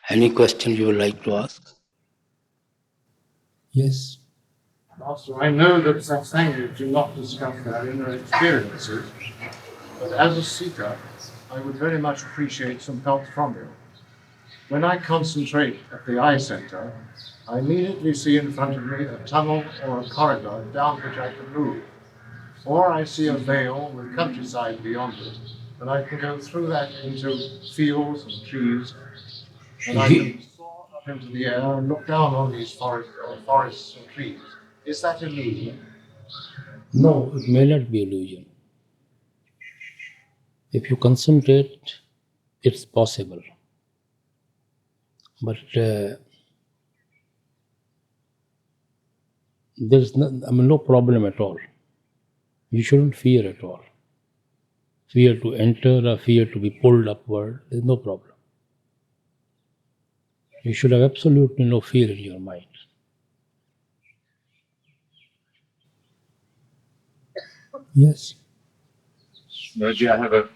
Any question you would like to ask? Yes. Master, I know that Satsangas do not discuss their inner experiences, but as a seeker, I would very much appreciate some help from you. When I concentrate at the eye center, I immediately see in front of me a tunnel or a corridor down which I can move. Or I see a vale with countryside beyond it, and I can go through that into fields and trees, and I can soar up into the air and look down on these forests and trees. Is that illusion? No, it may not be illusion. If you concentrate, it's possible. But there's no problem at all. You shouldn't fear at all. Fear to enter or fear to be pulled upward, there's no problem. You should have absolutely no fear in your mind. Yes. Roji, I have a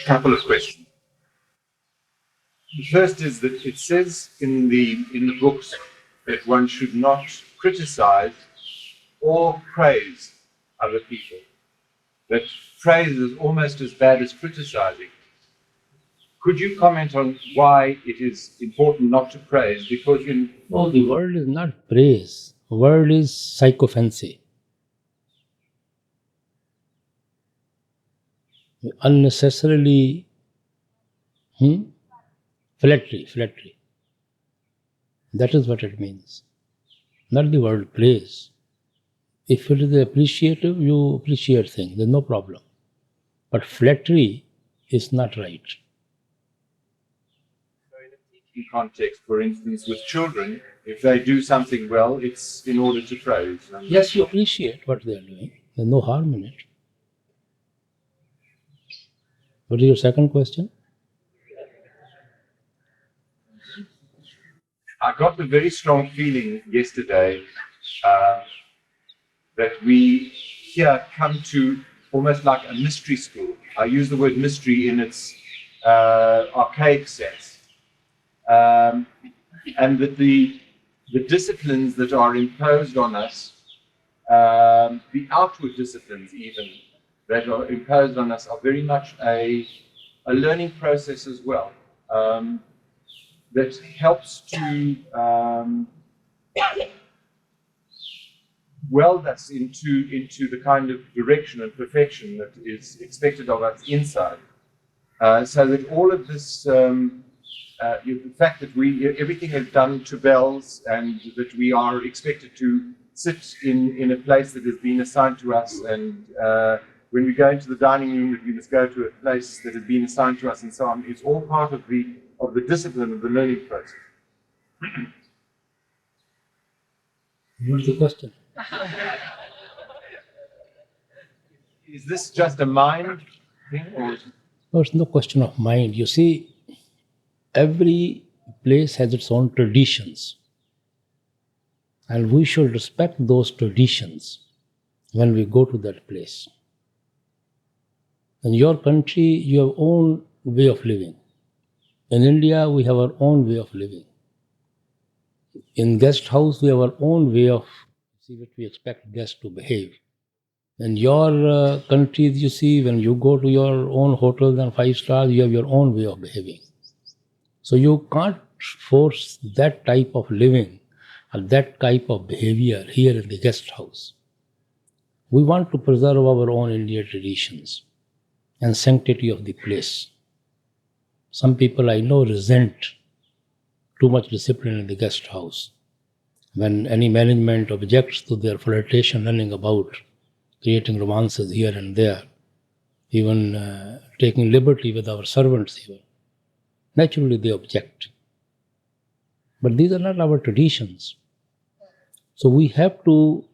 couple of questions. The first is that it says in the books that one should not criticize or praise other people. That praise is almost as bad as criticizing. Could you comment on why it is important not to praise? Because No, the word is not praise. The word is sycophancy. Unnecessarily flattery. That is what it means. Not the word praise. If it is appreciative, you appreciate things, there's no problem. But flattery is not right. in a teaching context, for instance, with children, if they do something well, it's in order to praise. Yes, you appreciate what they are doing. There's no harm in it. What is your second question? I got a very strong feeling yesterday that we here come to almost like a mystery school. I use the word mystery in its archaic sense. And that the disciplines that are imposed on us, the outward disciplines even, that are imposed on us are very much a learning process as well. That helps to weld us into the kind of direction and perfection that is expected of us inside. So that all of this, the fact that everything is done to bells, and that we are expected to sit in a place that has been assigned to us, and when we go into the dining room, that we must go to a place that has been assigned to us, and so on, it's all part of the discipline of the learning process. What's the question? Is this just a mind thing, or is it? No, it's no question of mind. You see, every place has its own traditions. And we should respect those traditions when we go to that place. In your country, you have own way of living. In India, we have our own way of living. In guest house, we have our own way of see what we expect guests to behave. In your countries, you see, when you go to your own hotels and 5 stars, you have your own way of behaving. So you can't force that type of living or that type of behavior here in the guest house. We want to preserve our own Indian traditions and sanctity of the place. Some people I know resent too much discipline in the guest house. When any management objects to their flirtation running about, creating romances here and there, even taking liberty with our servants even, naturally they object. But these are not our traditions. So we have to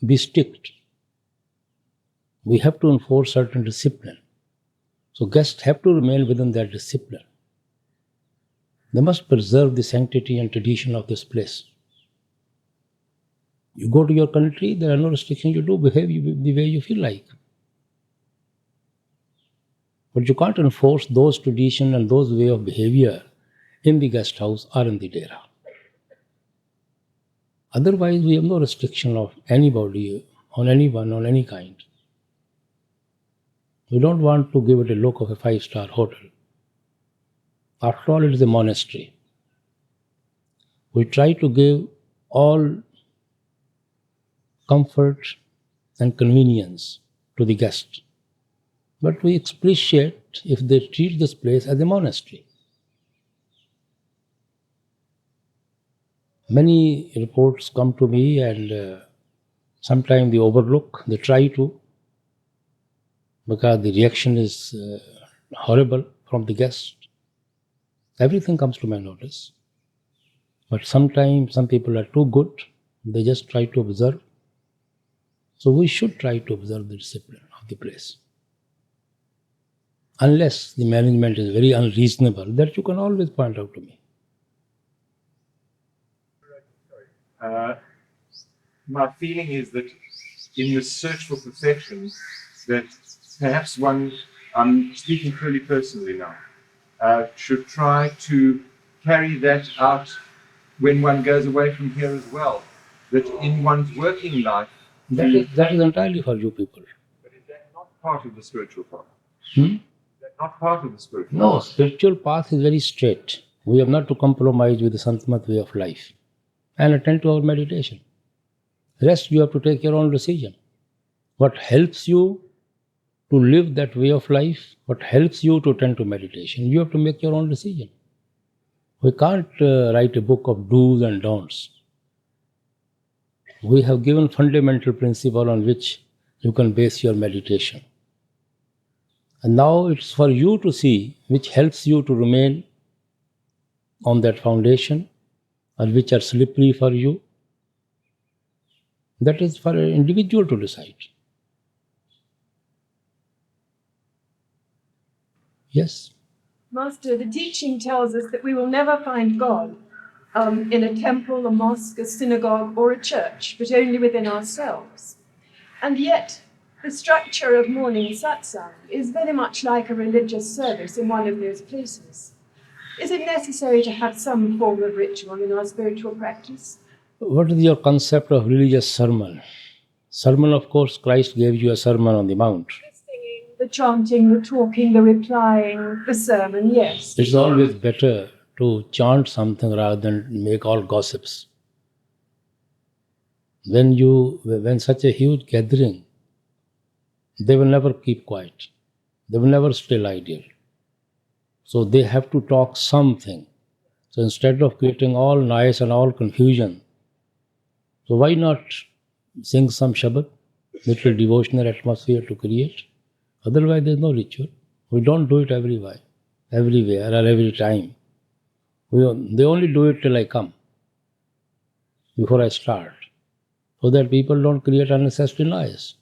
be strict. We have to enforce certain discipline. So guests have to remain within that discipline. They must preserve the sanctity and tradition of this place. You go to your country, there are no restrictions. You do behave the way you feel like. But you can't enforce those traditions and those way of behavior in the guest house or in the dera. Otherwise, we have no restriction of anybody, on anyone, on any kind. We don't want to give it a look of a 5-star hotel. After all, it is a monastery. We try to give all comfort and convenience to the guest. But we appreciate if they treat this place as a monastery. Many reports come to me and sometimes they overlook, they try to, because the reaction is horrible from the guest. Everything comes to my notice. But sometimes some people are too good, they just try to observe. So we should try to observe the discipline of the place. Unless the management is very unreasonable, that you can always point out to me. My feeling is that in the search for perfection, that perhaps one, I'm speaking purely personally now, should try to carry that out when one goes away from here as well. That in one's working life, That is entirely for you people. but is that not part of the spiritual path? Hmm? Is that not part of the spiritual No, path? spiritual path is very straight. We have not to compromise with the Santmat way of life and attend to our meditation. Rest, you have to take your own decision. What helps you to live that way of life, what helps you to attend to meditation, you have to make your own decision. We can't write a book of do's and don'ts. We have given fundamental principle on which you can base your meditation. And now it's for you to see which helps you to remain on that foundation or which are slippery for you. That is for an individual to decide. Yes? Master, the teaching tells us that we will never find God in a temple, a mosque, a synagogue, or a church, but only within ourselves. And yet, the structure of morning satsang is very much like a religious service in one of those places. Is it necessary to have some form of ritual in our spiritual practice? What is your concept of religious sermon? Sermon, of course, Christ gave you a sermon on the mount. The singing, the chanting, the talking, the replying, the sermon, yes. It's always better to chant something rather than make all gossips. When such a huge gathering, they will never keep quiet. They will never stay idle. So they have to talk something. So instead of creating all noise and all confusion, so why not sing some Shabad, little devotional atmosphere to create? Otherwise there is no ritual. We don't do it everywhere or every time. They only do it till I come, before I start, so that people don't create unnecessary noise.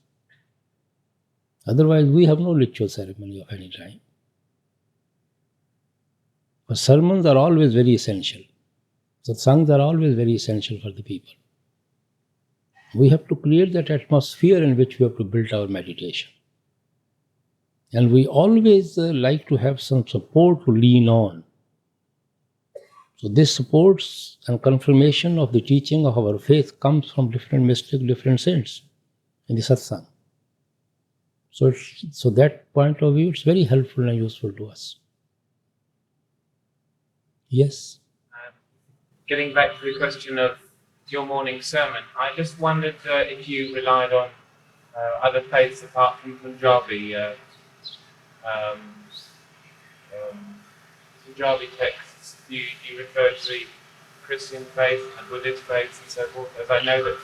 Otherwise we have no ritual ceremony of any time. But sermons are always very essential. Satsangs are always very essential for the people. We have to create that atmosphere in which we have to build our meditation. And we always like to have some support to lean on. So this supports and confirmation of the teaching of our faith comes from different mystics, different saints in the satsang. So that point of view, it's very helpful and useful to us. Yes? Getting back to the question of your morning sermon, I just wondered if you relied on other faiths apart from Punjabi, Punjabi texts. Do you refer to the Christian faith and Buddhist faiths and so forth? As I know that.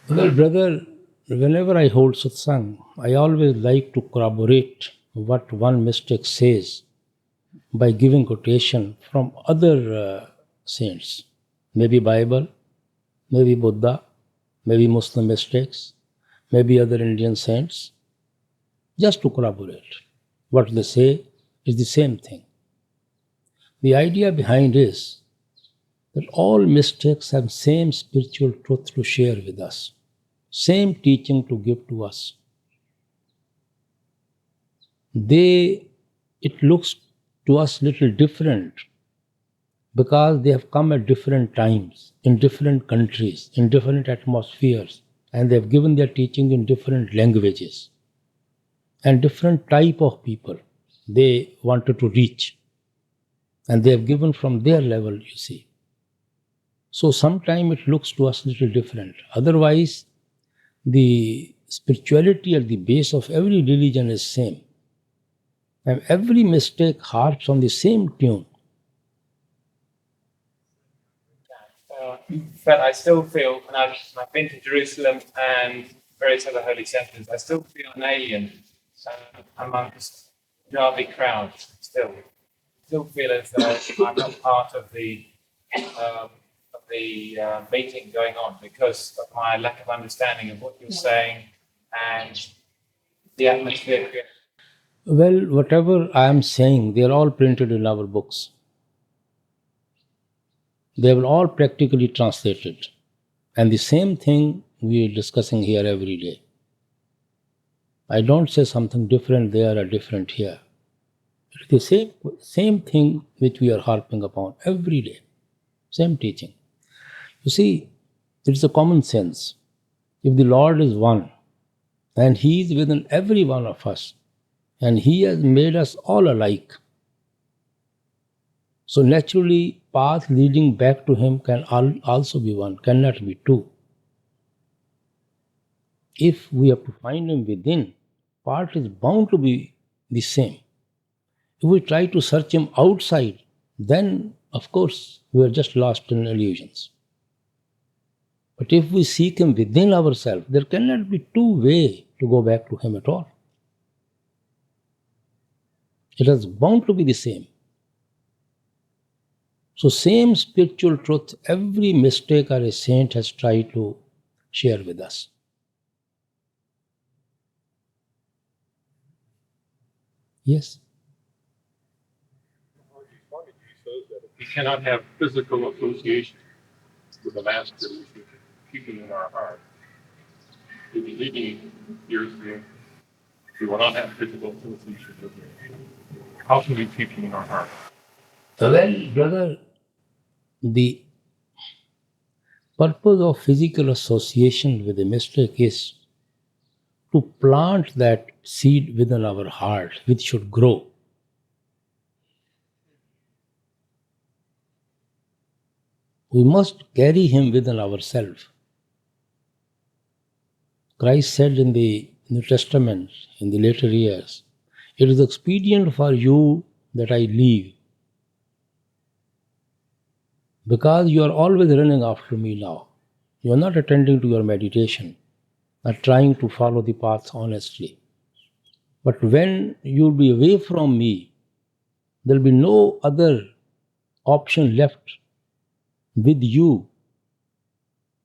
Well, brother, whenever I hold satsang, I always like to corroborate what one mystic says by giving quotation from other saints, maybe Bible, maybe Buddha, maybe Muslim mystics, maybe other Indian saints, just to corroborate. What they say is the same thing. The idea behind is that all mystics have same spiritual truth to share with us, same teaching to give to us. It looks to us little different because they have come at different times, in different countries, in different atmospheres, and they have given their teaching in different languages and different type of people they wanted to reach. And they have given from their level, you see. So sometimes it looks to us a little different. Otherwise, the spirituality at the base of every religion is same. And every mistake harps on the same tune. But I still feel, when I've been to Jerusalem and various other holy centers, I still feel an alien amongst Punjabi crowds. Still feel as though I'm not part of the meeting going on because of my lack of understanding of what you're saying and the atmosphere. Well, whatever I am saying, they are all printed in our books. They were all practically translated. And the same thing we are discussing here every day. I don't say something different there or different here. It's the same thing which we are harping upon every day. Same teaching. You see, it's a common sense. If the Lord is one, and He is within every one of us, and He has made us all alike, so naturally, path leading back to Him can also be one, cannot be two. If we have to find Him within, path is bound to be the same. If we try to search Him outside, then of course we are just lost in illusions. But if we seek Him within ourselves, there cannot be two ways to go back to Him at all. It is bound to be the same. So same spiritual truth, every mistake or a saint has tried to share with us. Yes? We cannot have physical association with the Master. We should keep it in our heart. In the leading years, we will not have physical association with Him. How can we keep Him in our heart? Well, brother, the purpose of physical association with a mystic is to plant that seed within our heart, which should grow. We must carry Him within ourselves. Christ said in the New Testament, in the later years, it is expedient for you that I leave, because you are always running after me now. You are not attending to your meditation, not trying to follow the path honestly. But when you will be away from me, there will be no other option left with you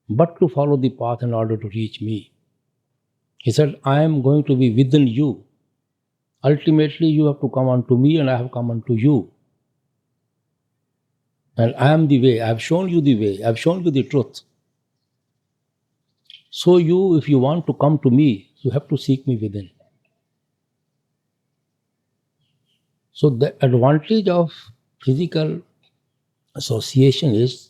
but to follow the path in order to reach me. He said, I am going to be within you. Ultimately, you have to come unto me and I have come unto you. And I am the way. I have shown you the way. I have shown you the truth. So you, if you want to come to me, you have to seek me within. So the advantage of physical association is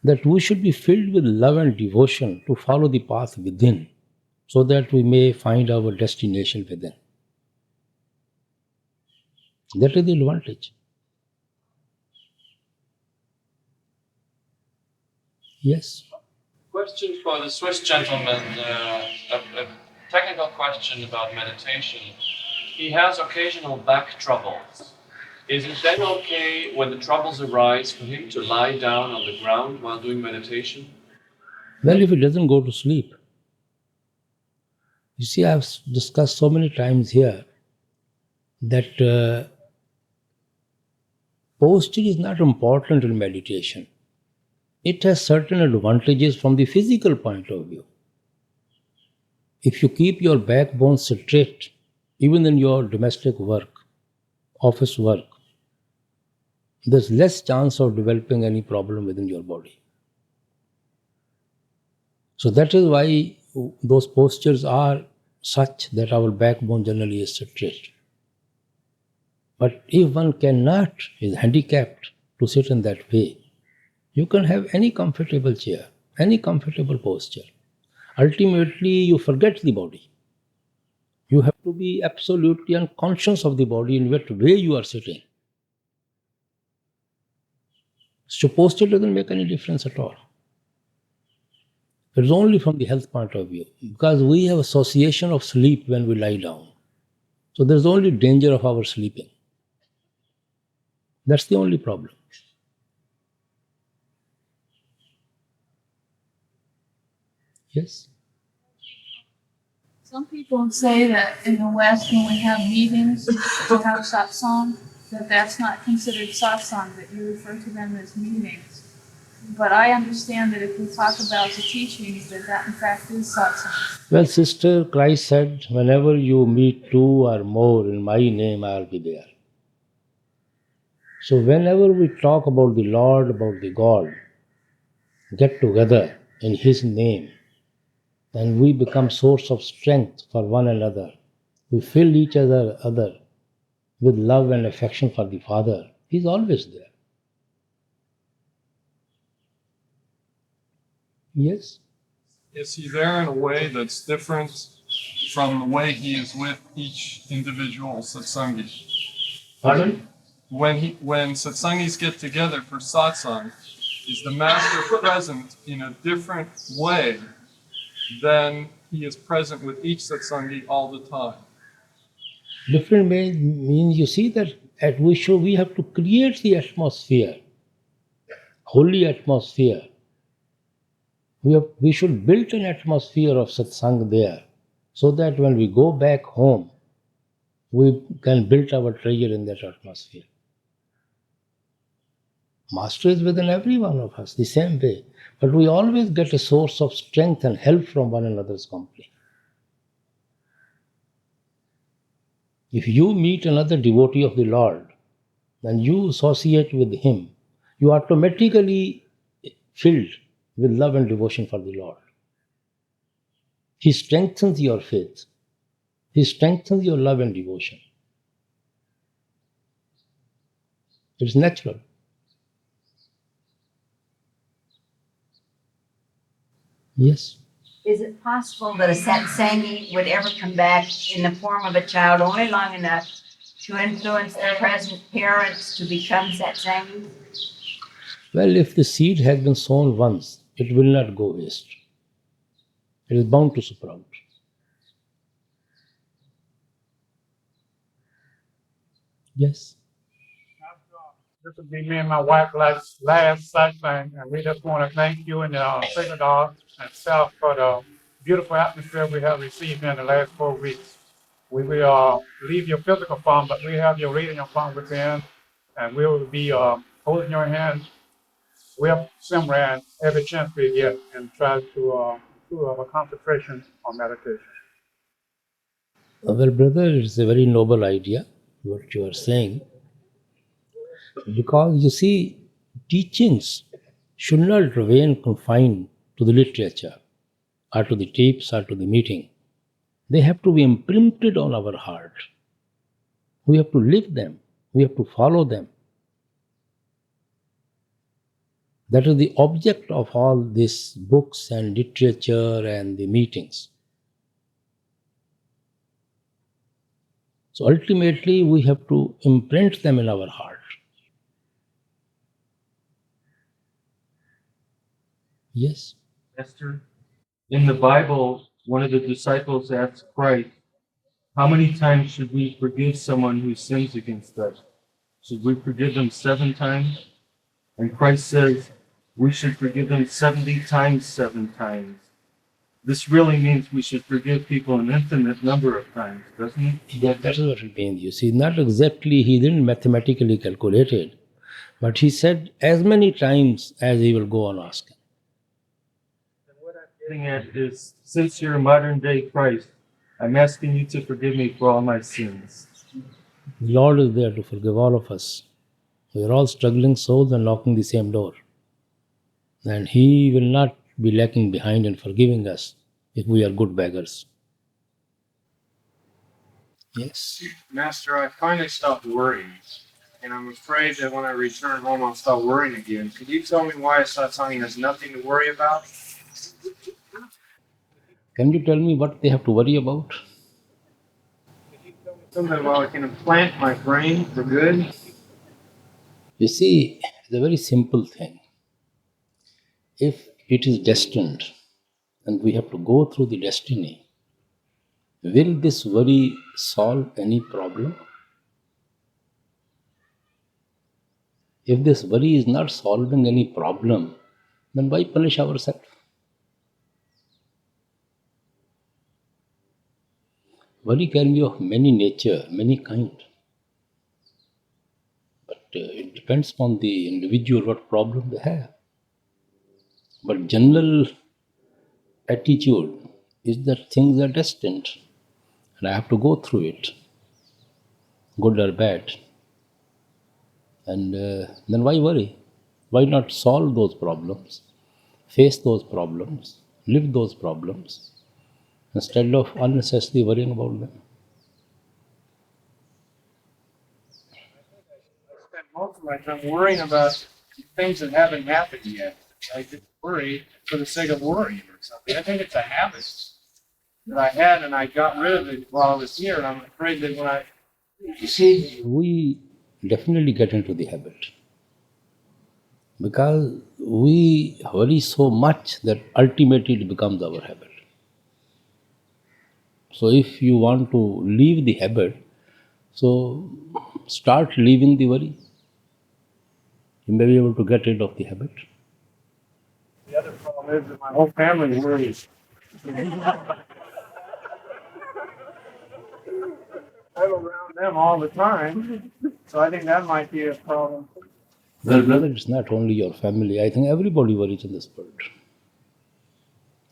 that we should be filled with love and devotion to follow the path within, so that we may find our destination within. That is the advantage. Yes? Question for the Swiss gentleman, a technical question about meditation. He has occasional back troubles. Is it then okay, when the troubles arise, for him to lie down on the ground while doing meditation? Well, if he doesn't go to sleep. You see, I have discussed so many times here that posture is not important in meditation. It has certain advantages from the physical point of view. If you keep your backbone straight, even in your domestic work, office work, there's less chance of developing any problem within your body. So that is why those postures are such that our backbone generally is straight. But if one cannot, is handicapped, to sit in that way. You can have any comfortable chair, any comfortable posture. Ultimately, you forget the body. You have to be absolutely unconscious of the body in what way you are sitting. So posture doesn't make any difference at all. It's only from the health point of view, because we have association of sleep when we lie down. So there's only danger of our sleeping. That's the only problem. Yes? Some people say that in the West, when we have meetings to have satsang, that's not considered satsang, that you refer to them as meetings. But I understand that if we talk about the teachings, that in fact is satsang. Well, sister, Christ said, whenever you meet two or more in my name, I'll be there. So whenever we talk about the Lord, about the God, get together in His name, then we become source of strength for one another. We fill each other with love and affection for the Father. He's always there. Yes? Is he there in a way that's different from the way he is with each individual satsangi? Pardon? When satsangis get together for satsang, is the master present in a different way than he is present with each satsangi all the time? Different means you see that we have to create the atmosphere, holy atmosphere. We should build an atmosphere of satsang there, so that when we go back home, we can build our treasure in that atmosphere. Master is within every one of us, the same way. But we always get a source of strength and help from one another's company. If you meet another devotee of the Lord, then you associate with him, you are automatically filled with love and devotion for the Lord. He strengthens your faith. He strengthens your love and devotion. It's natural. Yes. Is it possible that a satsangi would ever come back in the form of a child only long enough to influence their present parents to become satsangis? Well, if the seed has been sown once, it will not go waste. It is bound to sprout. Yes. This will be me and my wife last satsang, and we just want to thank you and the Sacred Heart and self for the beautiful atmosphere we have received in the last 4 weeks. We will leave your physical form, but we have your radiant form within, and we will be holding your hands with Simran every chance we get and try to do our concentration on meditation. Well, brother, it's a very noble idea, what you are saying. Because you see, teachings should not remain confined to the literature or to the tapes or to the meeting. They have to be imprinted on our heart. We have to live them. We have to follow them. That is the object of all these books and literature and the meetings. So ultimately, we have to imprint them in our heart. Yes. Esther, in the Bible, one of the disciples asked Christ, how many times should we forgive someone who sins against us? Should we forgive them 7 times? And Christ says, we should forgive them 70 times 7 times. This really means we should forgive people an infinite number of times, doesn't it? Yeah, that is what it means. You see, not exactly, he didn't mathematically calculate it, but he said as many times as he will go on asking. And what I'm getting at is, since you're a modern day Christ, I'm asking you to forgive me for all my sins. The Lord is there to forgive all of us. We are all struggling souls and knocking the same door. And He will not be lacking behind in forgiving us if we are good beggars. Yes. Master, I finally stopped worrying. and I'm afraid that when I return home, I'll start worrying again. Could you tell me why satsang has nothing to worry about? Can you tell me what they have to worry about? Something about I can implant my brain for good. You see, it's a very simple thing. If it is destined and we have to go through the destiny, will this worry solve any problem? If this worry is not solving any problem, then why punish ourselves? Worry can be of many nature, many kind. But it depends upon the individual what problem they have. But general attitude is that things are destined and I have to go through it, good or bad. And then why worry? Why not solve those problems, face those problems, live those problems, instead of unnecessarily worrying about them? I spend most of my time worrying about things that haven't happened yet. I just worry for the sake of worrying or something. I think it's a habit that I had and I got rid of it while I was here, and I'm afraid that when I... You see, we definitely get into the habit because we worry so much that ultimately it becomes our habit. So if you want to leave the habit, so start leaving the worry. You may be able to get rid of the habit. The other problem is that my whole family worries. I'm around them all the time, so I think that might be a problem. Well, brother, it's not only your family. I think everybody worries in this world.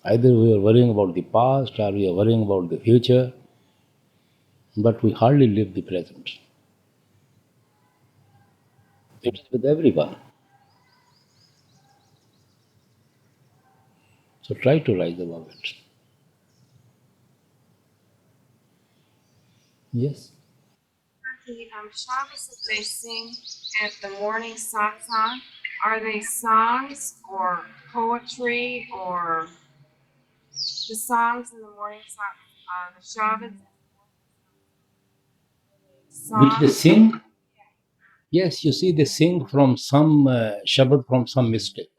Either we are worrying about the past or we are worrying about the future, but we hardly live the present. It is with everyone. So try to rise above it. Yes? The Shabbos that they sing at the morning satsang, are they songs or poetry or the songs in the morning satsang, the Shabbos? Which they sing? Yes, you see, they sing from some Shabad from some mystic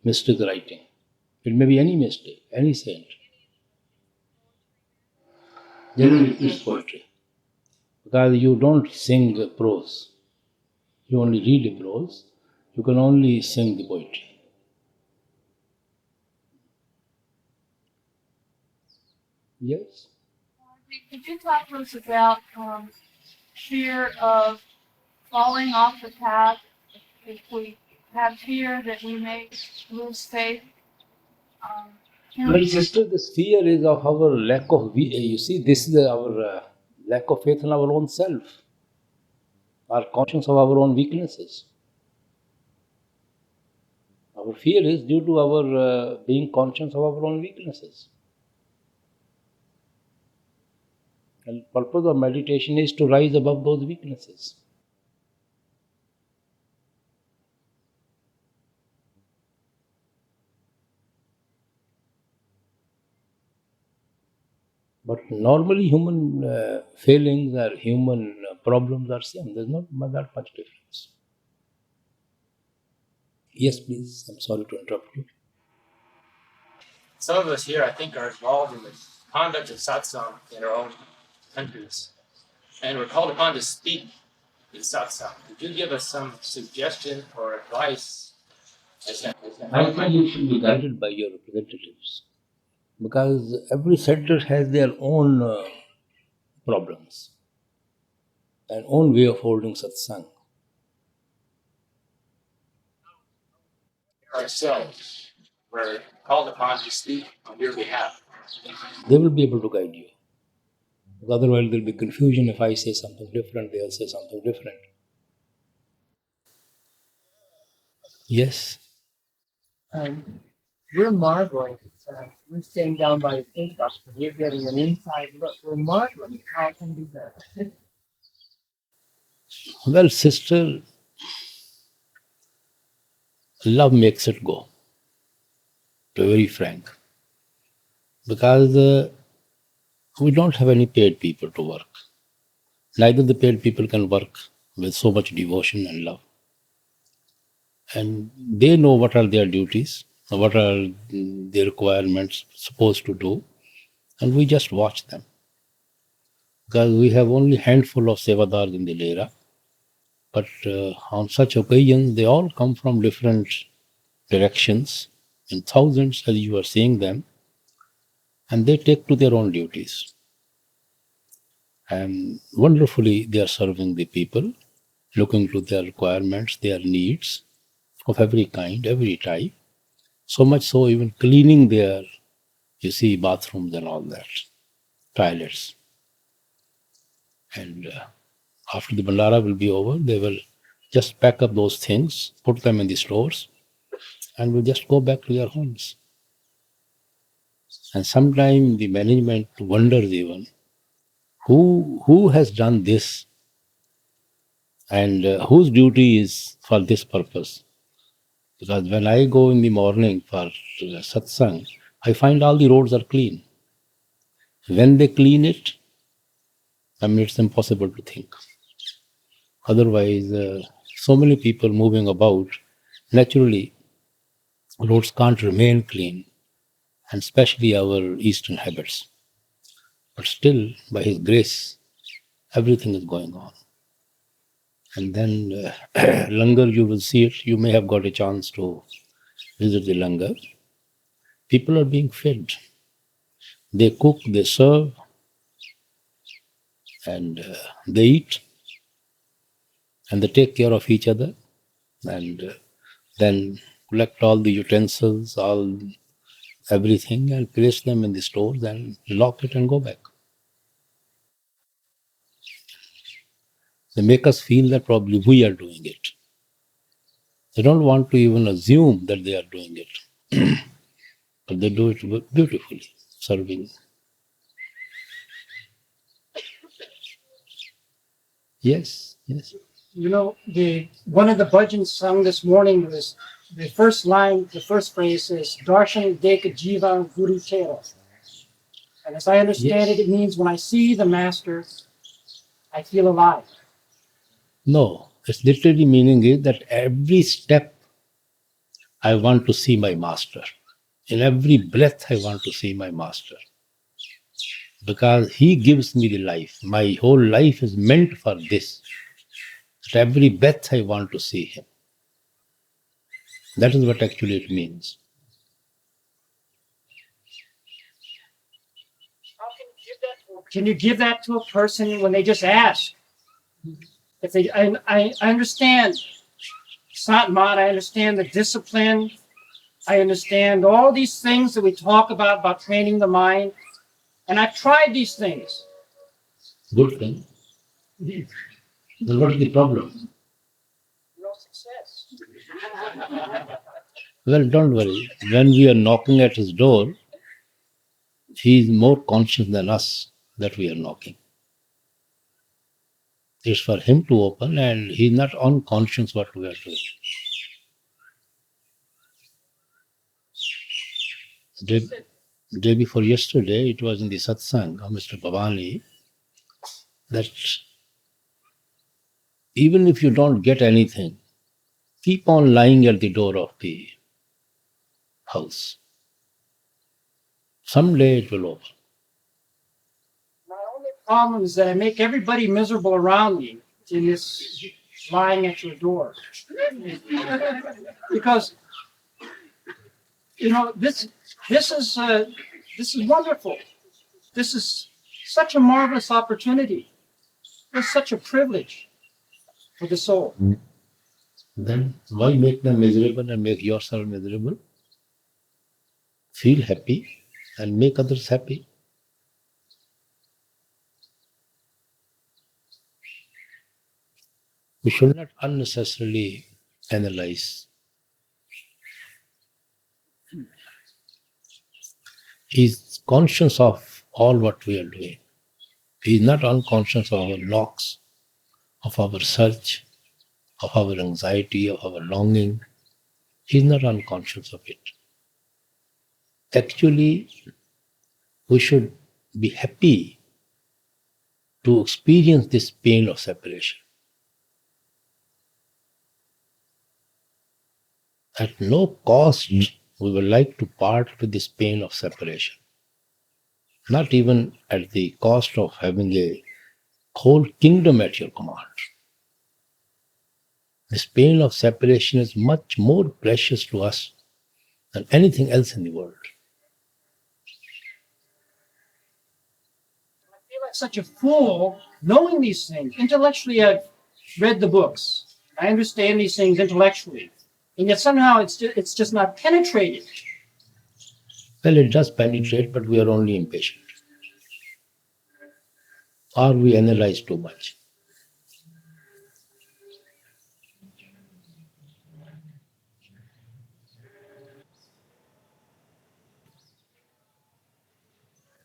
writing. It may be any mystic, any saint. Generally, it is poetry. Because you don't sing prose. You only read the prose. You can only sing the poetry. Yes? Could you talk to us about fear of falling off the path? If we have fear that we may lose faith? Well, sister, this fear is of our lack of, you see, this is our lack of faith in our own self, our conscience of our own weaknesses. Our fear is due to our being conscious of our own weaknesses. And the purpose of meditation is to rise above those weaknesses. But normally human failings or human problems are same. There's not that much difference. Yes, please. I'm sorry to interrupt you. Some of us here, I think, are involved in the conduct of satsang in our own countries. And we're called upon to speak in satsang. Could you give us some suggestion or advice? I think you should be guided by your representatives. Because every center has their own problems and own way of holding satsang. Ourselves, we're called upon to speak on your behalf. They will be able to guide you. Because otherwise there will be confusion. If I say something different, they'll say something different. Yes? We're marveling. We're staying down by the pink bus, but you're getting an inside look. We're marveling how it can be done. Well, sister, love makes it go, to be very frank. Because we don't have any paid people to work. Neither the paid people can work with so much devotion and love. And they know what are their duties, what are the requirements supposed to do, and we just watch them. Because we have only handful of sevadars in the Lera, but on such occasions they all come from different directions, in thousands as you are seeing them, and they take to their own duties. And wonderfully they are serving the people, looking to their requirements, their needs of every kind, every type. So much so even cleaning their, you see, bathrooms and all that, toilets. And after the Bandara will be over, they will just pack up those things, put them in the stores, and will just go back to their homes. And sometimes the management wonders even, who has done this and whose duty is for this purpose? Because when I go in the morning for satsang, I find all the roads are clean. When they clean it, I mean, it's impossible to think. Otherwise, so many people moving about, naturally, roads can't remain clean, and especially our eastern habits. But still, by His grace, everything is going on. And then langar, you will see it. You may have got a chance to visit the langar. People are being fed. They cook, they serve, and they eat, and they take care of each other, and then collect all the utensils, everything, and place them in the stores and lock it and go back. They make us feel that probably we are doing it. They don't want to even assume that they are doing it. But they do it beautifully, serving. Yes, yes. You know, one of the bhajans sung this morning was the first line, the first phrase is Darshan Deka Jiva Guru Chera. And as I understand it, it means when I see the master, I feel alive. No, its literally meaning is that every step I want to see my master. In every breath I want to see my master. Because he gives me the life. My whole life is meant for this. At every breath I want to see him. That is what actually it means. Can you give that to a person when they just ask? If they, I understand Satmat, I understand the discipline, I understand all these things that we talk about training the mind, and I've tried these things. Good thing. Then what is the problem? No success. Well, don't worry. When we are knocking at his door, he is more conscious than us that we are knocking. It's for him to open, and he's not unconscious what we are doing. Day before yesterday, it was in the satsang of Mr. Bhavani that even if you don't get anything, keep on lying at the door of the house. Someday it will open. Problem is that I make everybody miserable around me in this lying at your door. Because you know this is wonderful. This is such a marvelous opportunity. It's such a privilege for the soul. Then why make them miserable and make yourself miserable? Feel happy and make others happy. We should not unnecessarily analyze. He is conscious of all what we are doing. He is not unconscious of our knocks, of our search, of our anxiety, of our longing. He's not unconscious of it. Actually, we should be happy to experience this pain of separation. At no cost we would like to part with this pain of separation. Not even at the cost of having a whole kingdom at your command. This pain of separation is much more precious to us than anything else in the world. I feel like such a fool knowing these things. Intellectually, I've read the books. I understand these things intellectually. And yet somehow it's just not penetrated. Well, it does penetrate, but we are only impatient. Or we analyze too much.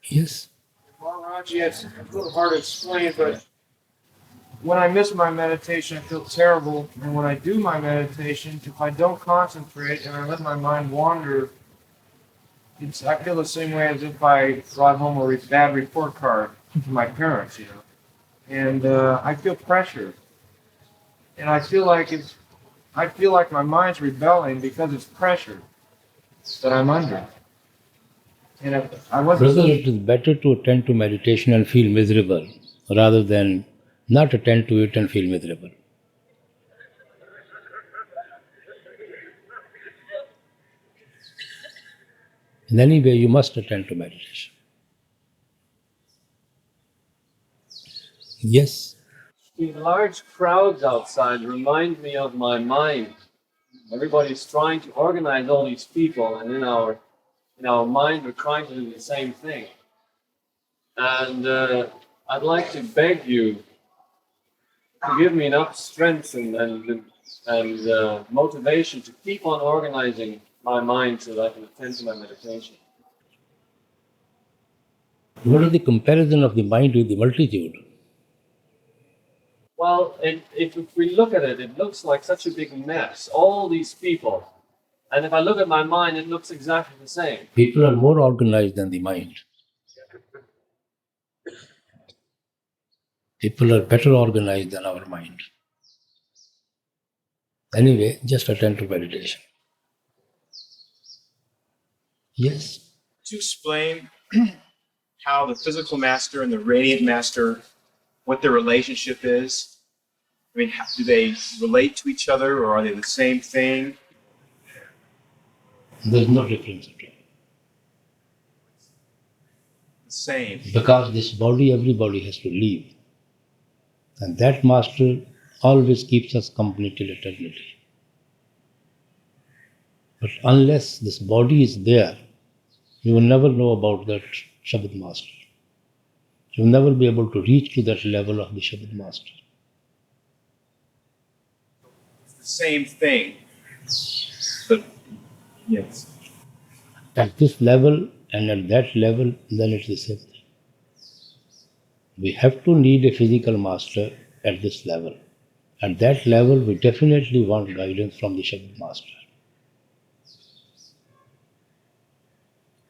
Yes. Well, Raji, it's a little hard to explain, but when I miss my meditation, I feel terrible. And when I do my meditation, if I don't concentrate and I let my mind wander, I feel the same way as if I brought home a bad report card to my parents, you know. And I feel pressure. And I feel like my mind's rebelling because it's pressure that I'm under. And if I wasn't... Brother, it is better to attend to meditation and feel miserable rather than not attend to it and feel miserable. In any way, you must attend to meditation. Yes. The large crowds outside remind me of my mind. Everybody's trying to organize all these people, and in our mind, we're trying to do the same thing. And I'd like to beg you to give me enough strength and motivation to keep on organizing my mind so that I can attend to my meditation. What is the comparison of the mind with the multitude? Well, if we look at it, it looks like such a big mess. All these people. And if I look at my mind, it looks exactly the same. People are more organized than the mind. People are better organized than our mind. Anyway, just attend to meditation. Yes. To explain how the physical master and the radiant master, what their relationship is. I mean, do they relate to each other, or are they the same thing? There's no difference at all. The same. Because this body, everybody has to leave. And that master always keeps us company till eternity. But unless this body is there, you will never know about that Shabad master. You will never be able to reach to that level of the Shabad master. It's the same thing. But, yes. At this level and at that level, then it's the same thing. We have to need a physical master at this level. At that level, we definitely want guidance from the Shabad master.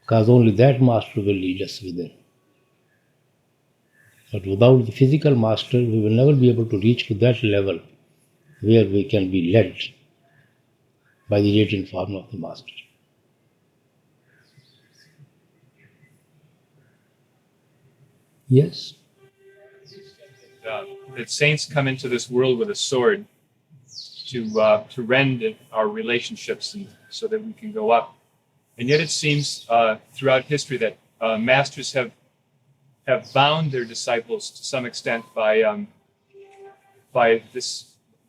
Because only that master will lead us within. But without the physical master, we will never be able to reach to that level where we can be led by the radiant form of the master. Yes. That saints come into this world with a sword to rend our relationships and so that we can go up. And yet it seems throughout history that masters have bound their disciples to some extent by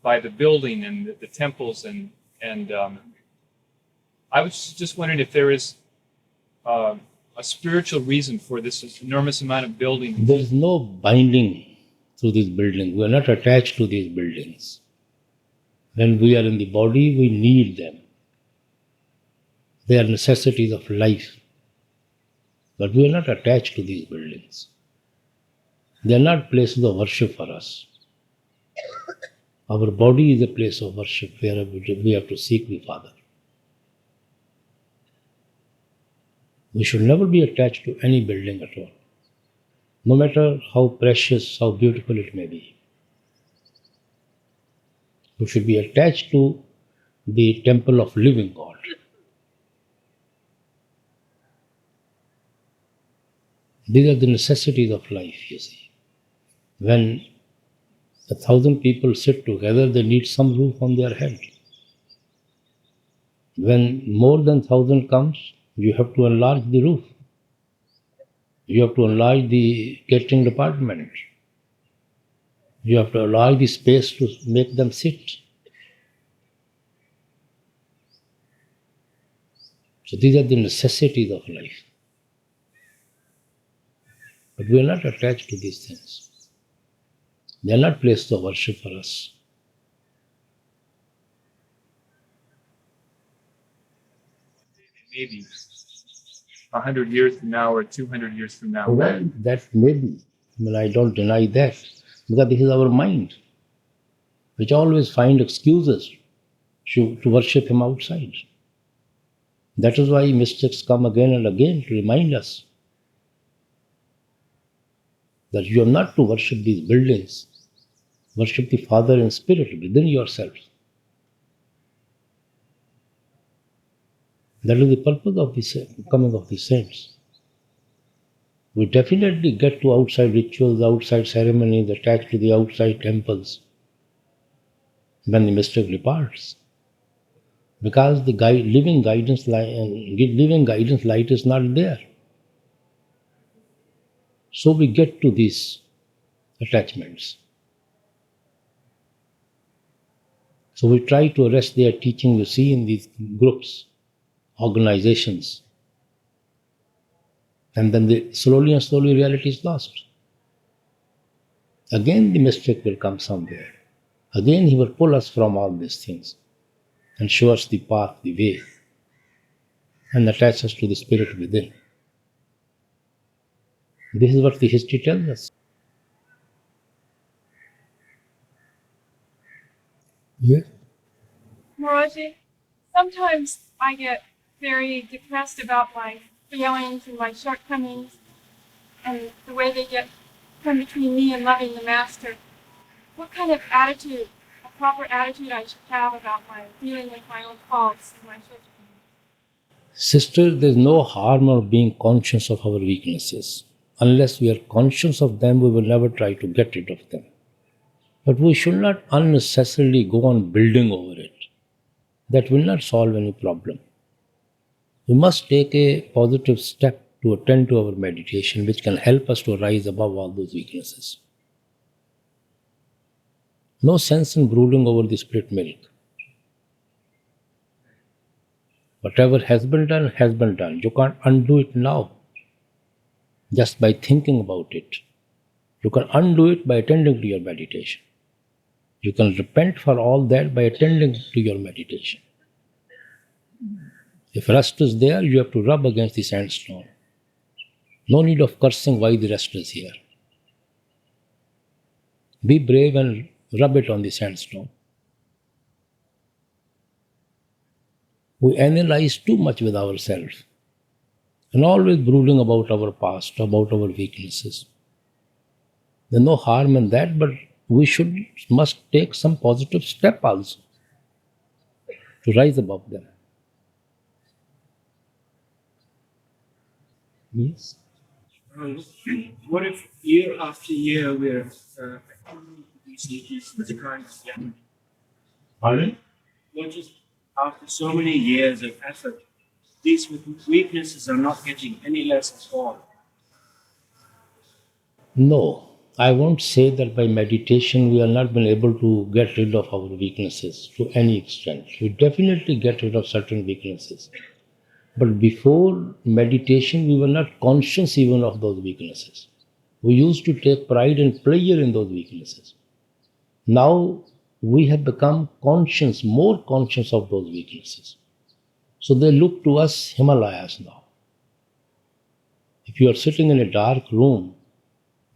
the building and the temples and I was just wondering if there is a spiritual reason for this enormous amount of building. There is no binding to these buildings. We are not attached to these buildings. When we are in the body, we need them. They are necessities of life. But we are not attached to these buildings. They are not places of worship for us. Our body is a place of worship where we have to seek the Father. We should never be attached to any building at all, no matter how precious, how beautiful it may be. We should be attached to the temple of living God. These are the necessities of life, you see. When 1,000 people sit together, they need some roof on their head. When more than 1,000 comes, you have to enlarge the roof. You have to enlarge the catering department. You have to enlarge the space to make them sit. So these are the necessities of life. But we are not attached to these things. They are not places of worship for us. Maybe 100 years from now or 200 years from now. Well, that may be. I don't deny that. Because this is our mind, which always find excuses to worship Him outside. That is why mystics come again and again to remind us that you are not to worship these buildings. Worship the Father in spirit within yourself. That is the purpose of the coming of the saints. We definitely get to outside rituals, outside ceremonies, attached to the outside temples when the mystic departs. Because the living guidance light is not there. So we get to these attachments. So we try to arrest their teaching, you see, in these groups, organizations. And then slowly and slowly reality is lost. Again the mystic will come somewhere. Again he will pull us from all these things and show us the path, the way, and attach us to the spirit within. This is what the history tells us. Yes? Maharaji, sometimes I get very depressed about my failings and my shortcomings and the way they come between me and loving the Master. What kind of attitude, a proper attitude I should have about my dealing with my own faults and my shortcomings? Sister, there is no harm of being conscious of our weaknesses. Unless we are conscious of them, we will never try to get rid of them. But we should not unnecessarily go on building over it. That will not solve any problem. We must take a positive step to attend to our meditation, which can help us to rise above all those weaknesses. No sense in brooding over the split milk. Whatever has been done, has been done. You can't undo it now just by thinking about it. You can undo it by attending to your meditation. You can repent for all that by attending to your meditation. If rust is there, you have to rub against the sandstone. No need of cursing why the rust is here. Be brave and rub it on the sandstone. We analyze too much with ourselves and always brooding about our past, about our weaknesses. There's no harm in that, but we must take some positive step also to rise above them. Yes? What if year after year we're these kinds of Pardon? What if after so many years of effort, these weaknesses are not getting any less at all? No, I won't say that by meditation we have not been able to get rid of our weaknesses to any extent. We definitely get rid of certain weaknesses. But before meditation, we were not conscious even of those weaknesses. We used to take pride and pleasure in those weaknesses. Now we have become conscious, more conscious of those weaknesses. So they look to us Himalayas now. If you are sitting in a dark room,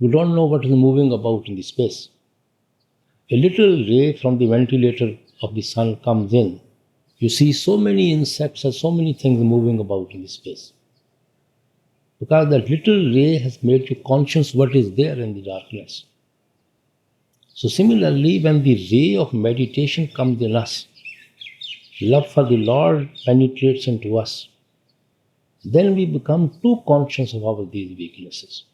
you don't know what is moving about in the space. a little ray from the ventilator of the sun comes in, you see so many insects and so many things moving about in the space. Because that little ray has made you conscious what is there in the darkness. So similarly, when the ray of meditation comes in us, love for the Lord penetrates into us, then we become too conscious of our these weaknesses.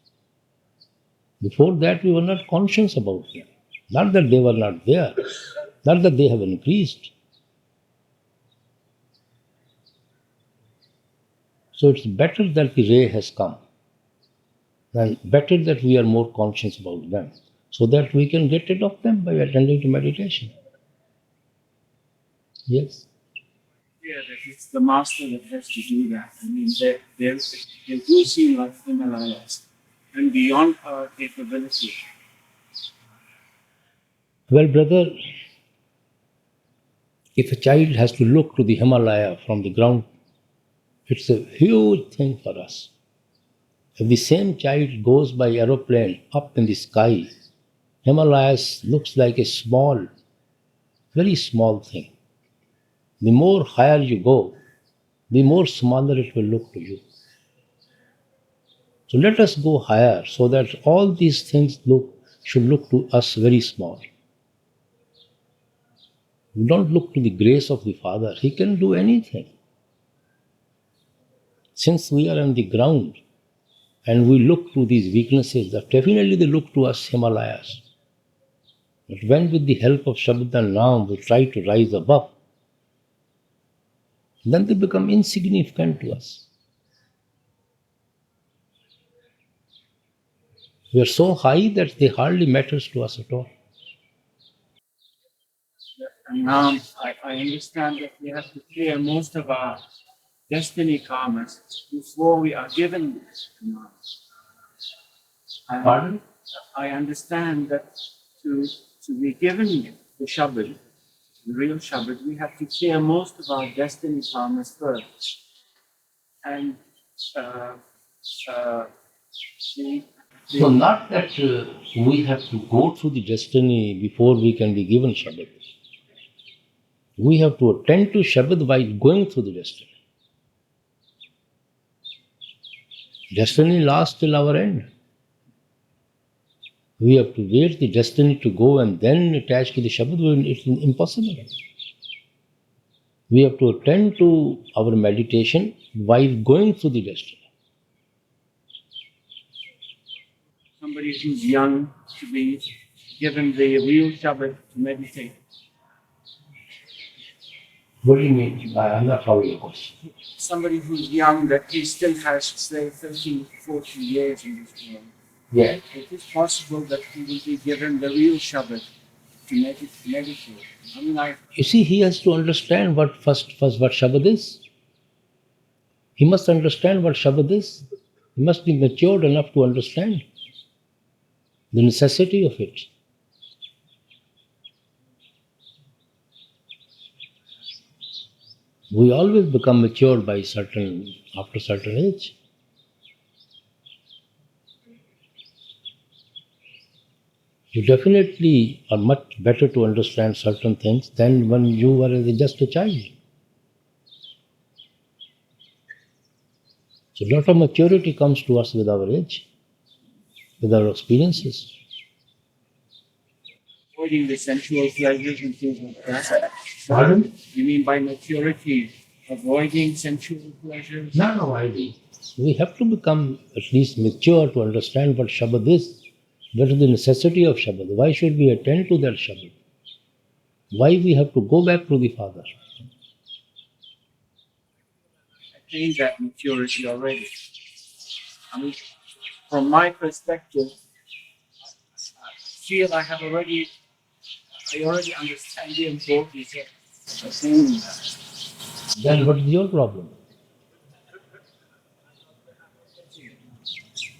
Before that, we were not conscious about them. Not that they were not there, not that they have increased. So it's better that the ray has come, and better that we are more conscious about them, so that we can get rid of them by attending to meditation. Yes. Yeah, that it's the master that has to do that. I mean, they do seem like Himalayas and beyond our capability. Well, brother, if a child has to look to the Himalaya from the ground, it's a huge thing for us. If the same child goes by aeroplane up in the sky, Himalayas looks like a small, very small thing. The more higher you go, the more smaller it will look to you. So let us go higher so that all these things should look to us very small. We don't look to the grace of the Father. He can do anything. Since we are on the ground and we look to these weaknesses, definitely they look to us Himalayas. But when with the help of Shabad and Naam we try to rise above, then they become insignificant to us. We are so high that they hardly matters to us at all. And I understand that we have to clear most of our destiny karmas before we are given this. Pardon? I understand that to be given the Shabad, the real Shabad, we have to clear most of our destiny karmas first. And So not that we have to go through the destiny before we can be given Shabad. We have to attend to Shabad while going through the destiny. Destiny lasts till our end. We have to wait the destiny to go and then attach to the Shabad. It's impossible. We have to attend to our meditation while going through the destiny. somebody who's young to be given the real Shabbat to meditate. What do you mean? I'm not following your question. Somebody who's young, that he still has, say, 13, 14 years in this world. Yeah. It is possible that he will be given the real Shabbat to meditate. I mean, You see, he has to understand what what Shabad is. He must understand what Shabad is. He must be matured enough to understand the necessity of it. We always become mature by after certain age. You definitely are much better to understand certain things than when you were just a child. So a lot of maturity comes to us with our age, with our experiences. avoiding the sensual pleasures and things like that. Pardon? You mean by maturity, avoiding sensual pleasures? No, I mean, we have to become at least mature to understand what Shabad is. What is the necessity of Shabad? Why should we attend to that Shabad? Why we have to go back to the Father? Attain that maturity already. I mean, from my perspective, I feel I already understand the importance of attaining that. Then what is your problem?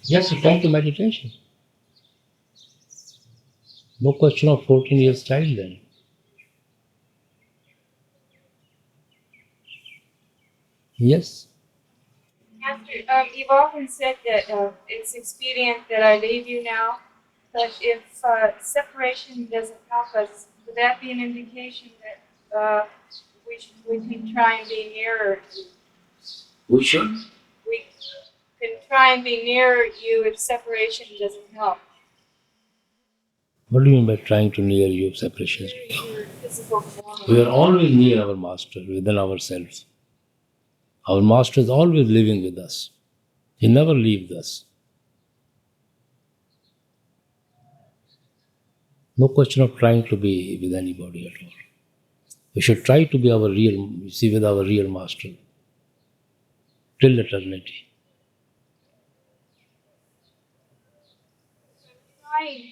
Yes, attend to meditation. No question of 14 years child then. Yes. Master, you've often said that it's expedient that I leave you now, But if separation doesn't help us, would that be an indication that we can try and be nearer? We should. We can try and be nearer you if separation doesn't help. What do you mean by trying to near you of separation? Your physical form. We are always near our Master, within ourselves. Our Master is always living with us. He never leaves us. No question of trying to be with anybody at all. We should try to be with our real Master till eternity.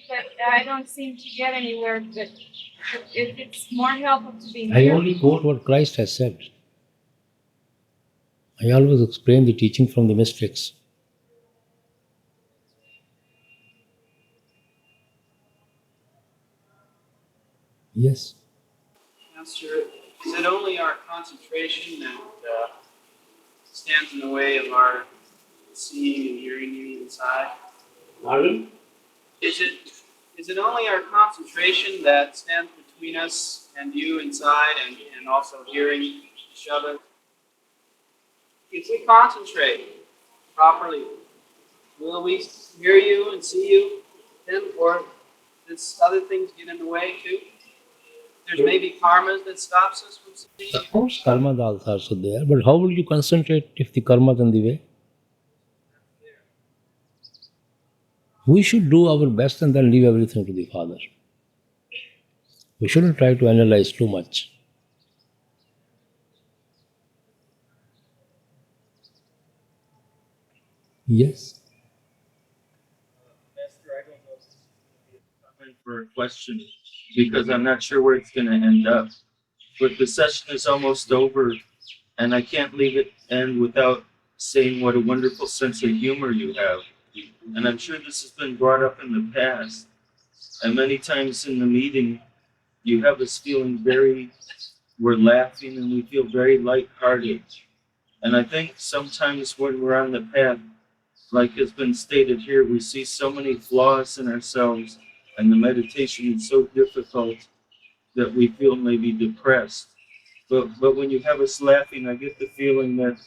But I don't seem to get anywhere. But if it's more helpful to be I near. only quote what Christ has said. I always explain the teaching from the mystics. Yes. Master, is it only our concentration that stands in the way of our seeing and hearing you inside? Pardon? Is it only our concentration that stands between us and you inside and also hearing Shabbat? If we concentrate properly, will we hear you and see you then, or does other things get in the way too? There's maybe karmas that stops us from seeing you. Of course, karmas are also there, but how will you concentrate if the karma is in the way? We should do our best and then leave everything to the Father. We shouldn't try to analyze too much. Yes. Master, I don't know if this is going to be a comment or a question because I'm not sure where it's going to end up. But the session is almost over, and I can't leave it end without saying what a wonderful sense of humor you have. And I'm sure this has been brought up in the past. And many times in the meeting, you have us feeling we're laughing and we feel very lighthearted. And I think sometimes when we're on the path, like has been stated here, we see so many flaws in ourselves and the meditation is so difficult that we feel maybe depressed. But when you have us laughing, I get the feeling that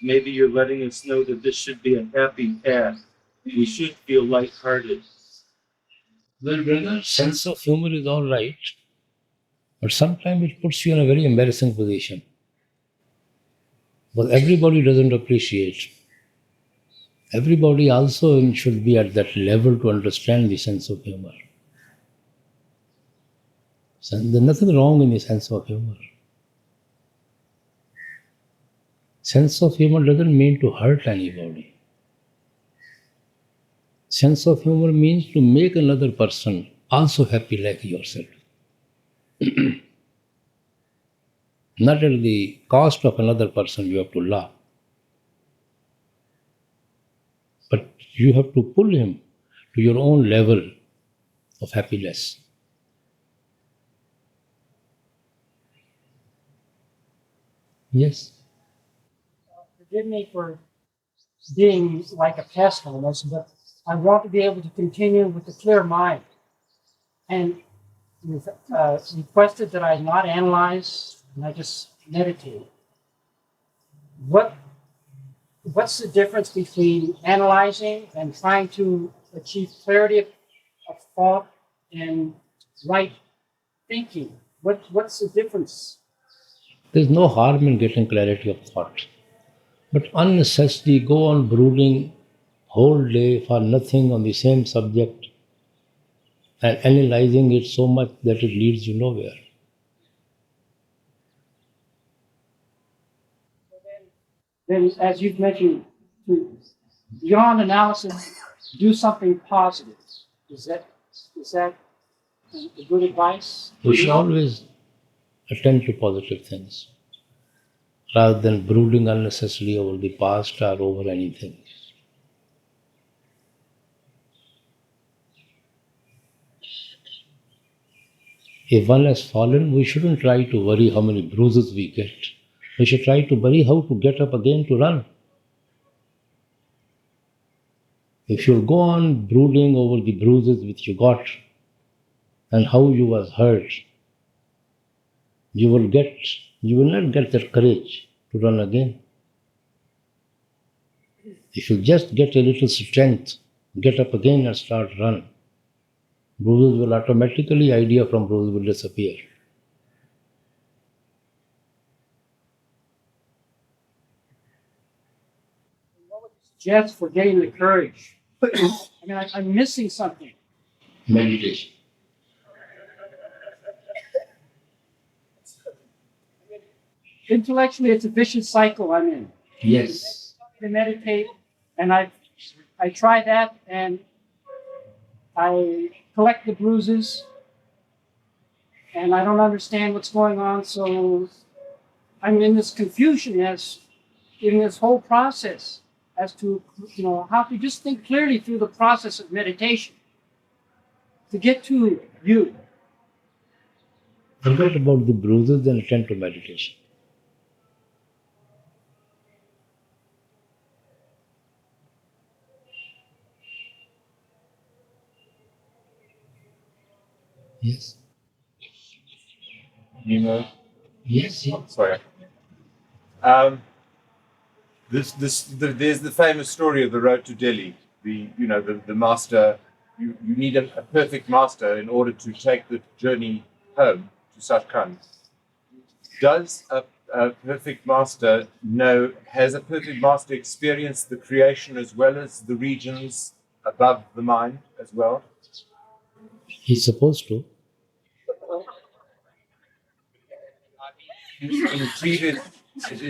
maybe you're letting us know that this should be a happy path. We should feel lighthearted. Well, brother, sense of humor is all right, but sometimes it puts you in a very embarrassing position. But everybody doesn't appreciate. Everybody also should be at that level to understand the sense of humor. So there's nothing wrong in the sense of humor. Sense of humor doesn't mean to hurt anybody. Sense of humor means to make another person also happy like yourself. Not at the cost of another person you have to laugh. But you have to pull him to your own level of happiness. Yes. Forgive me for being like a pest on this, but I want to be able to continue with a clear mind. And you've requested that I not analyze and I just meditate. What's the difference between analyzing and trying to achieve clarity of thought and right thinking? What's the difference? There's no harm in getting clarity of thought. But unnecessarily go on brooding whole day for nothing on the same subject and analyzing it so much that it leads you nowhere. Then, as you've mentioned, to beyond analysis, do something positive. Is that a good advice? We should always attend to positive things rather than brooding unnecessarily over the past or over anything. If one has fallen, we shouldn't try to worry how many bruises we get. We should try to worry how to get up again to run. If you'll go on brooding over the bruises which you got and how you was hurt, you will not get that courage to run again. If you just get a little strength, get up again and start run, bruises will automatically, idea from bruises will disappear. Just for getting the courage. I'm missing something. Meditation. Intellectually, it's a vicious cycle I'm in. Yes. I meditate, and I try that, and I collect the bruises, and I don't understand what's going on, so I'm in this confusion in this whole process as to how to just think clearly through the process of meditation to get to you. Forget about the bruises and attend to meditation. Yes. Nemo? Yes. Sorry. There's the famous story of the road to Delhi. The master. You need a perfect master in order to take the journey home to Sachkhand. Does a perfect master has a perfect master experienced the creation as well as the regions above the mind as well? He's supposed to.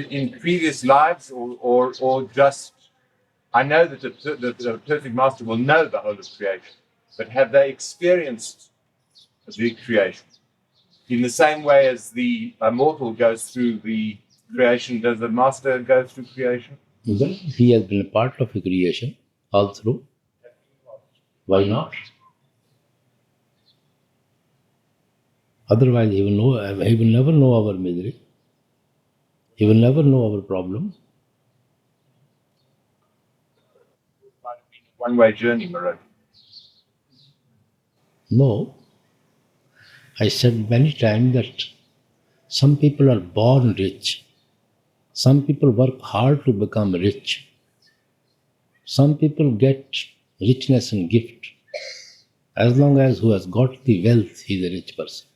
In previous lives, or just, I know that the perfect master will know the whole of creation, but have they experienced the creation? In the same way as the mortal goes through the creation, does the master go through creation? Well, he has been a part of the creation all through. Why not? Otherwise, he will never know our misery. He will never know our problem. One-way journey, Maharaj. No. I said many times that some people are born rich. Some people work hard to become rich. Some people get richness and gift. As long as who has got the wealth, he is a rich person.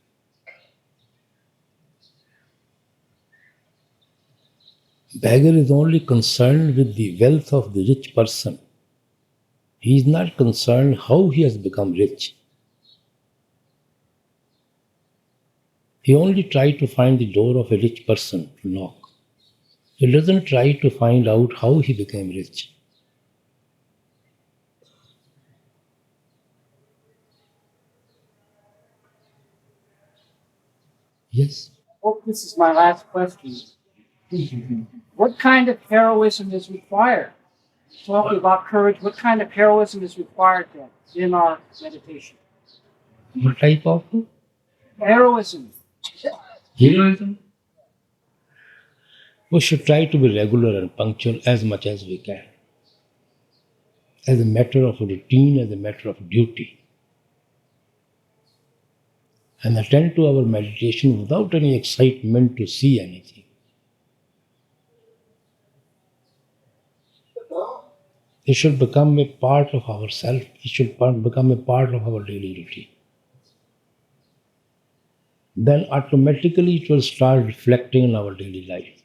Beggar is only concerned with the wealth of the rich person. He is not concerned how he has become rich. He only tries to find the door of a rich person to knock. He doesn't try to find out how he became rich. Yes. Oh, this is my last question. What kind of heroism is required? Talking about courage, what kind of heroism is required then in our meditation? What type of? Heroism. Heroism? We should try to be regular and punctual as much as we can. As a matter of routine, as a matter of duty. And attend to our meditation without any excitement to see anything. It should become a part of ourself. It should become a part of our daily routine. Then automatically it will start reflecting in our daily life.